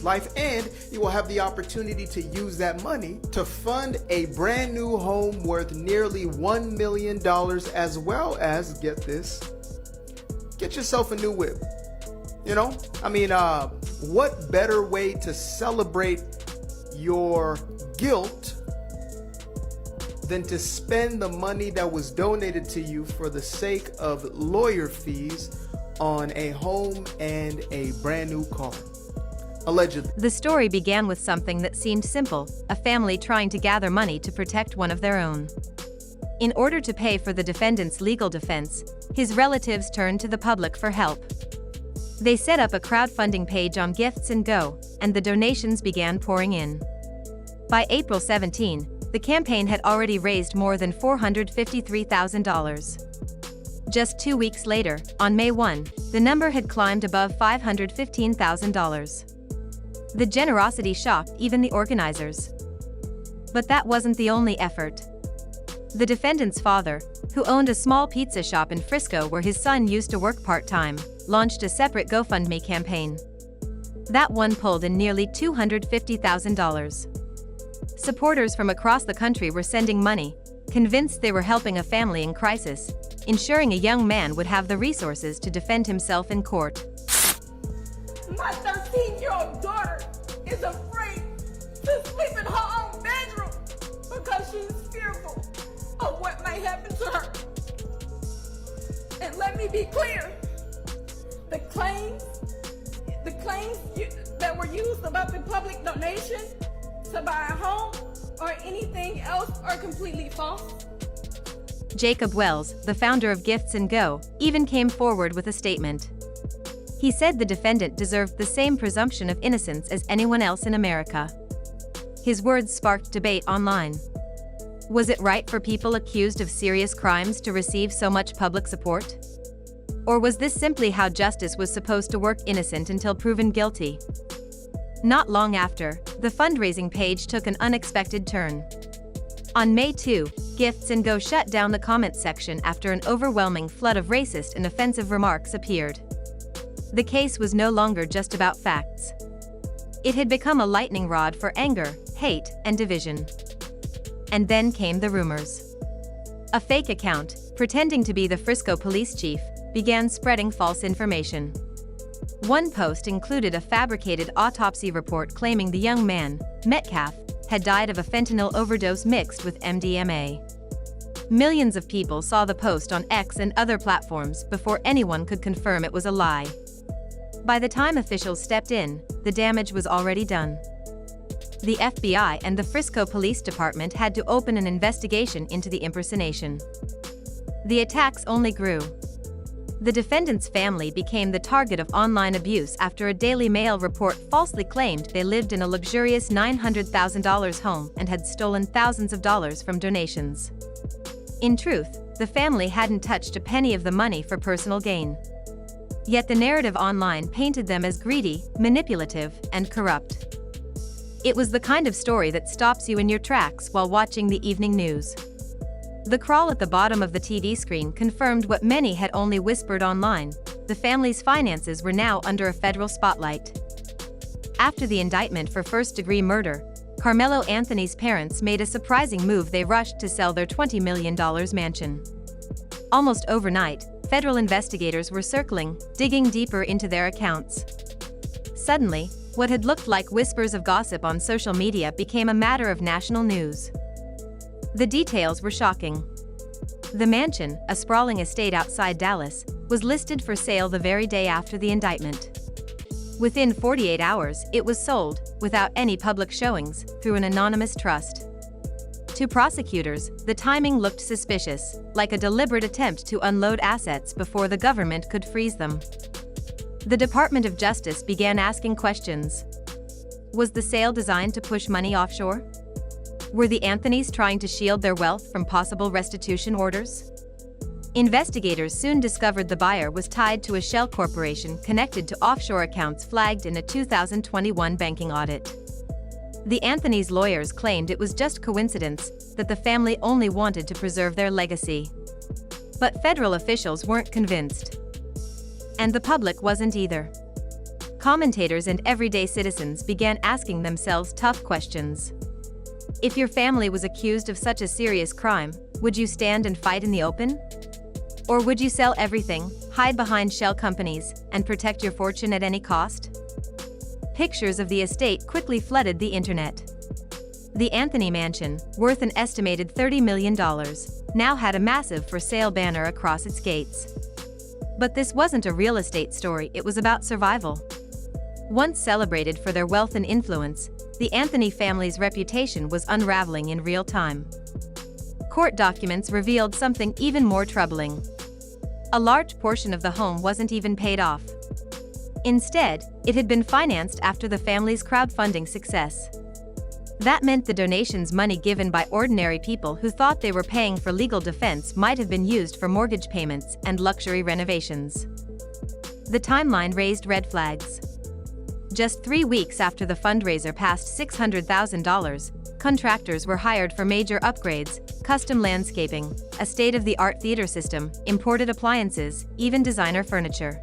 life, and you will have the opportunity to use that money to fund a brand new home worth nearly $1 million, as well as, get this, get yourself a new whip. You know, I mean, what better way to celebrate your guilt than to spend the money that was donated to you for the sake of lawyer fees on a home and a brand new car? Allegedly. The story began with something that seemed simple, a family trying to gather money to protect one of their own. In order to pay for the defendant's legal defense, his relatives turned to the public for help. They set up a crowdfunding page on Gifts and Go, and the donations began pouring in. By April 17, the campaign had already raised more than $453,000. Just 2 weeks later, on May 1, the number had climbed above $515,000. The generosity shocked even the organizers. But that wasn't the only effort. The defendant's father, who owned a small pizza shop in Frisco where his son used to work part-time, launched a separate GoFundMe campaign. That one pulled in nearly $250,000. Supporters from across the country were sending money, convinced they were helping a family in crisis, ensuring a young man would have the resources to defend himself in court. My 13-year-old daughter is afraid to sleep in her own bedroom because she's fearful of what might happen to her. And let me be clear, the claims that were used about the public donation to buy a home or anything else are completely false. Jacob Wells, the founder of Gifts and Go, even came forward with a statement. He said the defendant deserved the same presumption of innocence as anyone else in America. His words sparked debate online. Was it right for people accused of serious crimes to receive so much public support? Or was this simply how justice was supposed to work, innocent until proven guilty? Not long after, the fundraising page took an unexpected turn. On May 2, Gifts and Go shut down the comment section after an overwhelming flood of racist and offensive remarks appeared. The case was no longer just about facts. It had become a lightning rod for anger, hate, and division. And then came the rumors. A fake account, pretending to be the Frisco police chief, began spreading false information. One post included a fabricated autopsy report claiming the young man, Metcalf, had died of a fentanyl overdose mixed with MDMA. Millions of people saw the post on X and other platforms before anyone could confirm it was a lie. By the time officials stepped in, the damage was already done. The FBI and the Frisco Police Department had to open an investigation into the impersonation. The attacks only grew. The defendant's family became the target of online abuse after a Daily Mail report falsely claimed they lived in a luxurious $900,000 home and had stolen thousands of dollars from donations. In truth, the family hadn't touched a penny of the money for personal gain. Yet the narrative online painted them as greedy, manipulative, and corrupt. It was the kind of story that stops you in your tracks while watching the evening news. The crawl at the bottom of the TV screen confirmed what many had only whispered online: the family's finances were now under a federal spotlight. After the indictment for first-degree murder, Karmelo Anthony's parents made a surprising move. They rushed to sell their $20 million mansion. Almost overnight, federal investigators were circling, digging deeper into their accounts. Suddenly, what had looked like whispers of gossip on social media became a matter of national news. The details were shocking. The mansion, a sprawling estate outside Dallas, was listed for sale the very day after the indictment. Within 48 hours, it was sold, without any public showings, through an anonymous trust. To prosecutors, the timing looked suspicious, like a deliberate attempt to unload assets before the government could freeze them. The Department of Justice began asking questions. Was the sale designed to push money offshore? Were the Anthonys trying to shield their wealth from possible restitution orders? Investigators soon discovered the buyer was tied to a shell corporation connected to offshore accounts flagged in a 2021 banking audit. The Anthonys' lawyers claimed it was just coincidence, that the family only wanted to preserve their legacy. But federal officials weren't convinced. And the public wasn't either. commentators and everyday citizens began asking themselves tough questions. If your family was accused of such a serious crime, would you stand and fight in the open? Or would you sell everything, hide behind shell companies, and protect your fortune at any cost? Pictures of the estate quickly flooded the internet. The Anthony mansion, worth an estimated $30 million, now had a massive for sale banner across its gates. But this wasn't a real estate story, it was about survival. Once celebrated for their wealth and influence, the Anthony family's reputation was unraveling in real time. Court documents revealed something even more troubling. A large portion of the home wasn't even paid off. Instead, it had been financed after the family's crowdfunding success. That meant the donations money given by ordinary people who thought they were paying for legal defense might have been used for mortgage payments and luxury renovations. The timeline raised red flags. Just 3 weeks after the fundraiser passed $600,000, contractors were hired for major upgrades, custom landscaping, a state-of-the-art theater system, imported appliances, even designer furniture.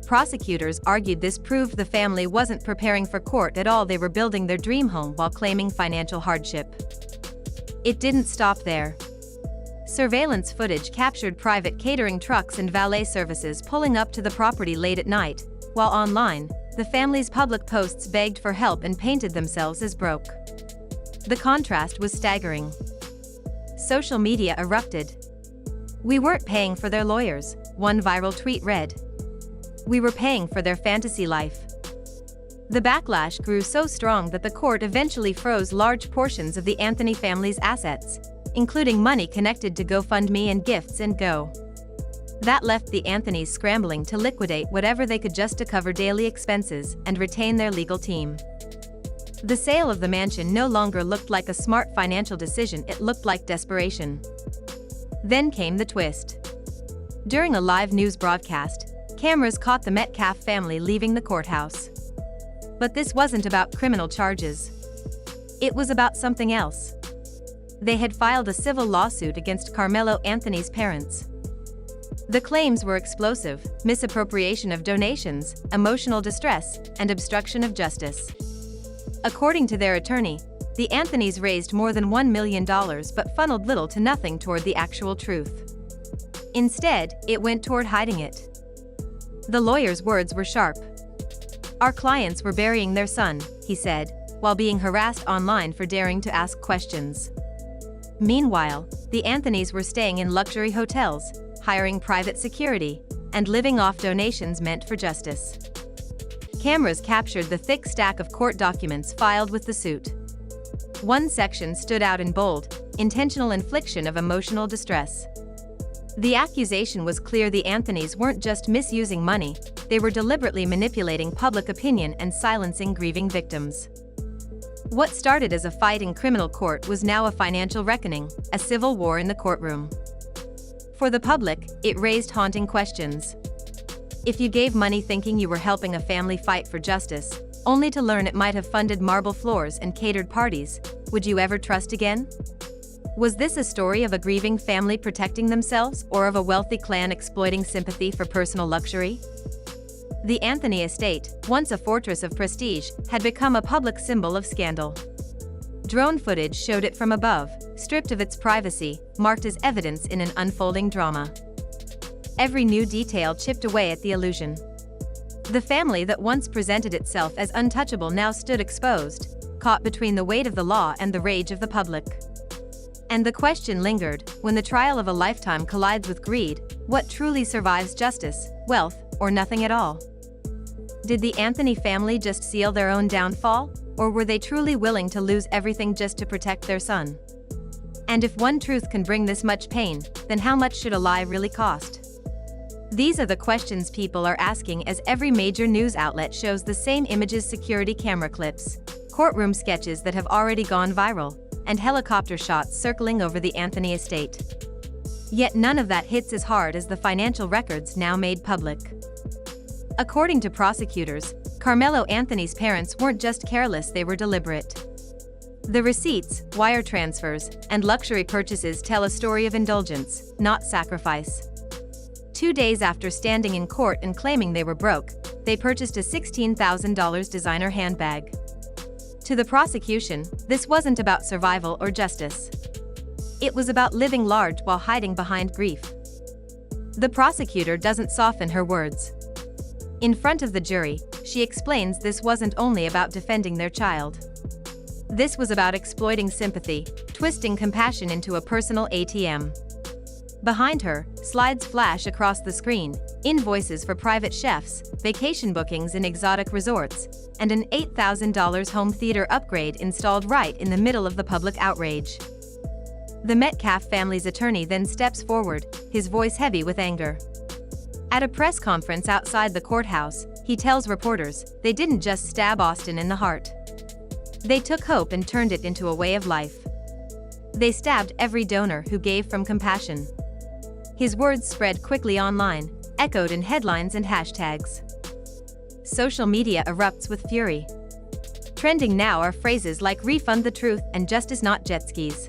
Prosecutors argued this proved the family wasn't preparing for court at all, they were building their dream home while claiming financial hardship. It didn't stop there. Surveillance footage captured private catering trucks and valet services pulling up to the property late at night, while online, the family's public posts begged for help and painted themselves as broke. The contrast was staggering. Social media erupted. "We weren't paying for their lawyers," one viral tweet read. "We were paying for their fantasy life." The backlash grew so strong that the court eventually froze large portions of the Anthony family's assets, including money connected to GoFundMe and Gifts and Go. That left the Anthonys scrambling to liquidate whatever they could just to cover daily expenses and retain their legal team. The sale of the mansion no longer looked like a smart financial decision, it looked like desperation. Then came the twist. During a live news broadcast, cameras caught the Metcalf family leaving the courthouse. But this wasn't about criminal charges. It was about something else. They had filed a civil lawsuit against Karmelo Anthony's parents. The claims were explosive: misappropriation of donations, emotional distress, and obstruction of justice. According to their attorney, the Anthonys raised more than $1 million but funneled little to nothing toward the actual truth. Instead, it went toward hiding it. The lawyer's words were sharp. "Our clients were burying their son," he said, while being harassed online for daring to ask questions. Meanwhile, the Anthonys were staying in luxury hotels, hiring private security, and living off donations meant for justice. Cameras captured the thick stack of court documents filed with the suit. One section stood out in bold: intentional infliction of emotional distress. The accusation was clear: the Anthonys weren't just misusing money, they were deliberately manipulating public opinion and silencing grieving victims. What started as a fight in criminal court was now a financial reckoning, a civil war in the courtroom. For the public, it raised haunting questions. If you gave money thinking you were helping a family fight for justice, only to learn it might have funded marble floors and catered parties, would you ever trust again? Was this a story of a grieving family protecting themselves, or of a wealthy clan exploiting sympathy for personal luxury? The Anthony estate, once a fortress of prestige, had become a public symbol of scandal. Drone footage showed it from above, stripped of its privacy, marked as evidence in an unfolding drama. Every new detail chipped away at the illusion. The family that once presented itself as untouchable now stood exposed, caught between the weight of the law and the rage of the public. And the question lingered: when the trial of a lifetime collides with greed, what truly survives justice, wealth, or nothing at all? Did the Anthony family just seal their own downfall, or were they truly willing to lose everything just to protect their son? And if one truth can bring this much pain, then how much should a lie really cost? These are the questions people are asking as every major news outlet shows the same images: security camera clips, courtroom sketches that have already gone viral, and helicopter shots circling over the Anthony estate. Yet none of that hits as hard as the financial records now made public. According to prosecutors, Karmelo Anthony's parents weren't just careless, they were deliberate. The receipts, wire transfers, and luxury purchases tell a story of indulgence, not sacrifice. 2 days after standing in court and claiming they were broke, they purchased a $16,000 designer handbag. To the prosecution, this wasn't about survival or justice. It was about living large while hiding behind grief. The prosecutor doesn't soften her words. In front of the jury, she explains this wasn't only about defending their child. This was about exploiting sympathy, twisting compassion into a personal ATM. Behind her, slides flash across the screen, invoices for private chefs, vacation bookings in exotic resorts, and an $8,000 home theater upgrade installed right in the middle of the public outrage. The Metcalf family's attorney then steps forward, his voice heavy with anger. At a press conference outside the courthouse, he tells reporters they didn't just stab Austin in the heart. They took hope and turned it into a way of life. They stabbed every donor who gave from compassion. His words spread quickly online, echoed in headlines and hashtags. Social media erupts with fury. Trending now are phrases like "refund the truth" and "justice not jet skis."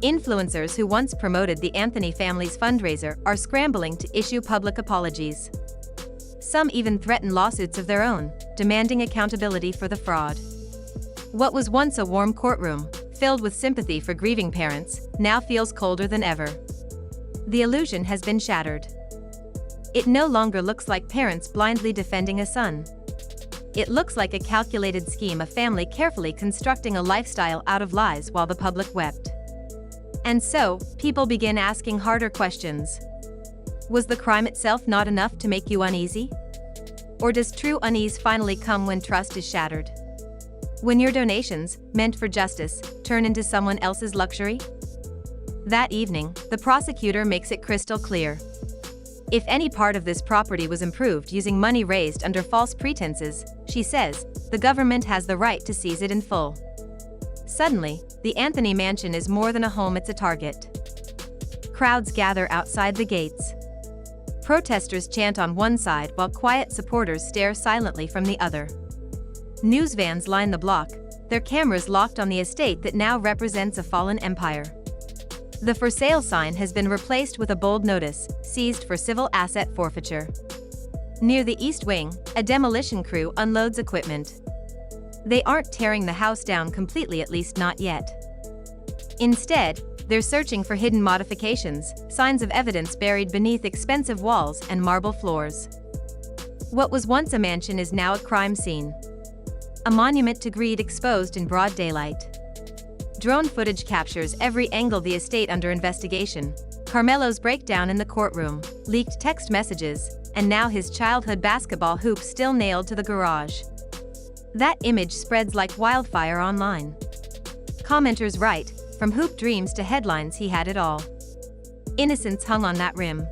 Influencers who once promoted the Anthony family's fundraiser are scrambling to issue public apologies. Some even threaten lawsuits of their own, demanding accountability for the fraud. What was once a warm courtroom, filled with sympathy for grieving parents, now feels colder than ever. The illusion has been shattered. It no longer looks like parents blindly defending a son. It looks like a calculated scheme, a family carefully constructing a lifestyle out of lies while the public wept. And so, people begin asking harder questions. Was the crime itself not enough to make you uneasy? Or does true unease finally come when trust is shattered? When your donations, meant for justice, turn into someone else's luxury? That evening, the prosecutor makes it crystal clear. If any part of this property was improved using money raised under false pretenses, she says, the government has the right to seize it in full. Suddenly, the Anthony mansion is more than a home, it's a target. Crowds gather outside the gates. Protesters chant on one side while quiet supporters stare silently from the other. News vans line the block, their cameras locked on the estate that now represents a fallen empire. The for sale sign has been replaced with a bold notice, seized for civil asset forfeiture. Near the east wing, a demolition crew unloads equipment. They aren't tearing the house down completely, at least not yet. Instead, they're searching for hidden modifications, signs of evidence buried beneath expensive walls and marble floors. What was once a mansion is now a crime scene. A monument to greed exposed in broad daylight. Drone footage captures every angle of the estate under investigation. Karmelo's breakdown in the courtroom, leaked text messages, and now his childhood basketball hoop still nailed to the garage. That image spreads like wildfire online. Commenters write, from hoop dreams to headlines, he had it all. Innocence hung on that rim.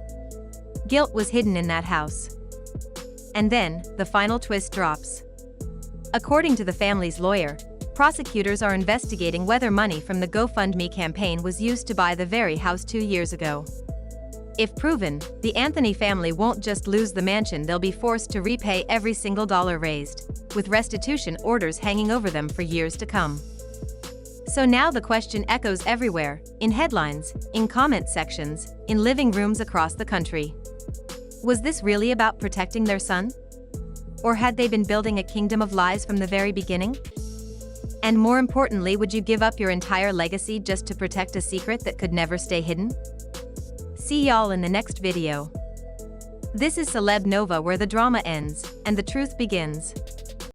Guilt was hidden in that house. And then, the final twist drops. According to the family's lawyer, prosecutors are investigating whether money from the GoFundMe campaign was used to buy the very house 2 years ago. If proven, the Anthony family won't just lose the mansion, they'll be forced to repay every single dollar raised, with restitution orders hanging over them for years to come. So now the question echoes everywhere, in headlines, in comment sections, in living rooms across the country. Was this really about protecting their son? Or had they been building a kingdom of lies from the very beginning? And more importantly, would you give up your entire legacy just to protect a secret that could never stay hidden? See y'all in the next video. This is Celeb Nova, where the drama ends and the truth begins.